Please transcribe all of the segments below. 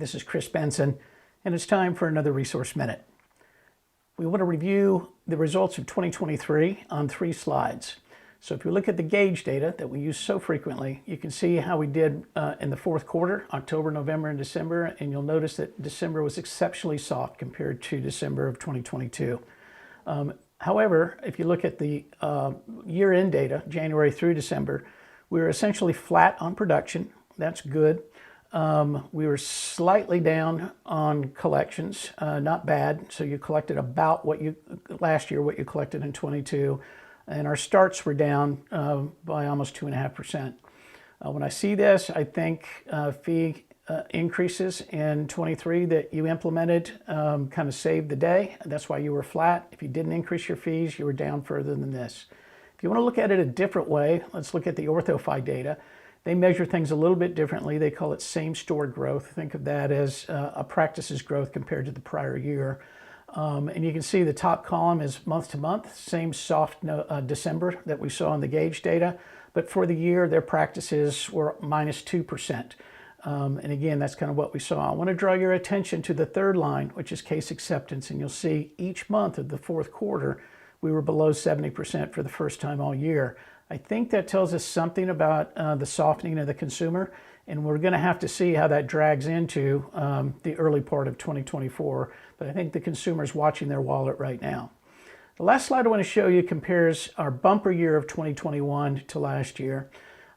this is Chris Bentson, and it's time for another reSource Minute. We want to review the results of 2023 on 3 slides. So if you look at the Gaidge data that we use so frequently, you can see how we did in the fourth quarter, October, November, and December, and you'll notice that December was exceptionally soft compared to December of 2022. However, if you look at the year-end data, January through December, we were essentially flat on production. That's good. We were slightly down on collections, not bad. So you collected about last year, what you collected in 22, and our starts were down by almost 2.5%. When I see this, I think fee increases in 23 that you implemented kind of saved the day. That's why you were flat. If you didn't increase your fees, you were down further than this. If you want to look at it a different way, let's look at the OrthoFi data. They measure things a little bit differently. They call it same-store growth. Think of that as a practice's growth compared to the prior year. And you can see the top column is month to month, same soft December that we saw in the Gaidge data. But for the year, their practices were minus 2%. And again, that's kind of what we saw. I want to draw your attention to the third line, which is case acceptance. And you'll see each month of the fourth quarter, we were below 70% for the first time all year. I think that tells us something about the softening of the consumer, and we're going to have to see how that drags into the early part of 2024. But I think the consumer's watching their wallet right now. The last slide I want to show you compares our bumper year of 2021 to last year.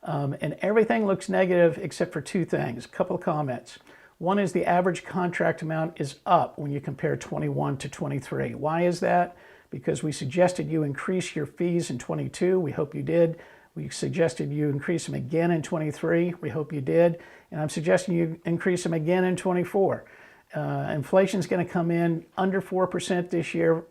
And everything looks negative except for 2 things, a couple of comments. One is the average contract amount is up when you compare 21 to 23. Why is that? Because we suggested you increase your fees in 22. We hope you did. We suggested you increase them again in 23. We hope you did. And I'm suggesting you increase them again in 24. Inflation is going to come in under 4% this year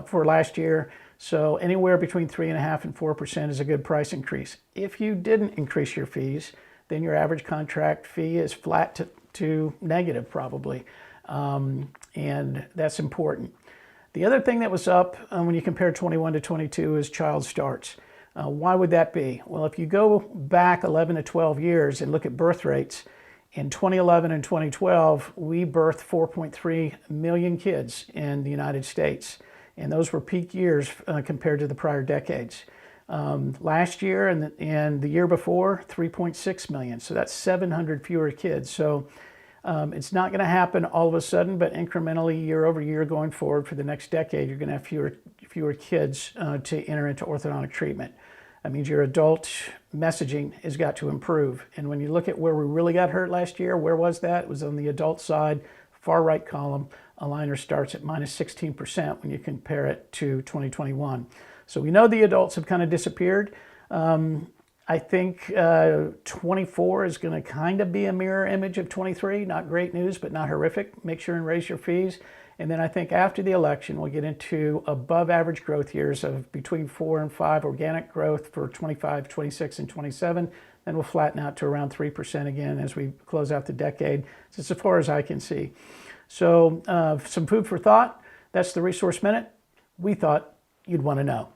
for last year. So anywhere between 3.5% and 4% is a good price increase. If you didn't increase your fees, then your average contract fee is flat to negative probably. And that's important. The other thing that was up when you compare 21 to 22 is child starts. Why would that be? Well, if you go back 11 to 12 years and look at birth rates, in 2011 and 2012, we birthed 4.3 million kids in the United States. And those were peak years compared to the prior decades. Last year and the year before, 3.6 million. So that's 700 fewer kids. So it's not going to happen all of a sudden, but incrementally year over year going forward for the next decade, you're going to have fewer kids to enter into orthodontic treatment. That means your adult messaging has got to improve. And when you look at where we really got hurt last year, where was that? It was on the adult side, far right column. Aligner starts at minus 16% when you compare it to 2021. So we know the adults have kind of disappeared. I think 24 is going to kind of be a mirror image of 23. Not great news, but not horrific. Make sure and raise your fees. And then I think after the election, we'll get into above average growth years of between 4 and 5 organic growth for 25, 26, and 27. Then we'll flatten out to around 3% again as we close out the decade. It's as far as I can see. So some food for thought. That's the reSource Minute. We thought you'd want to know.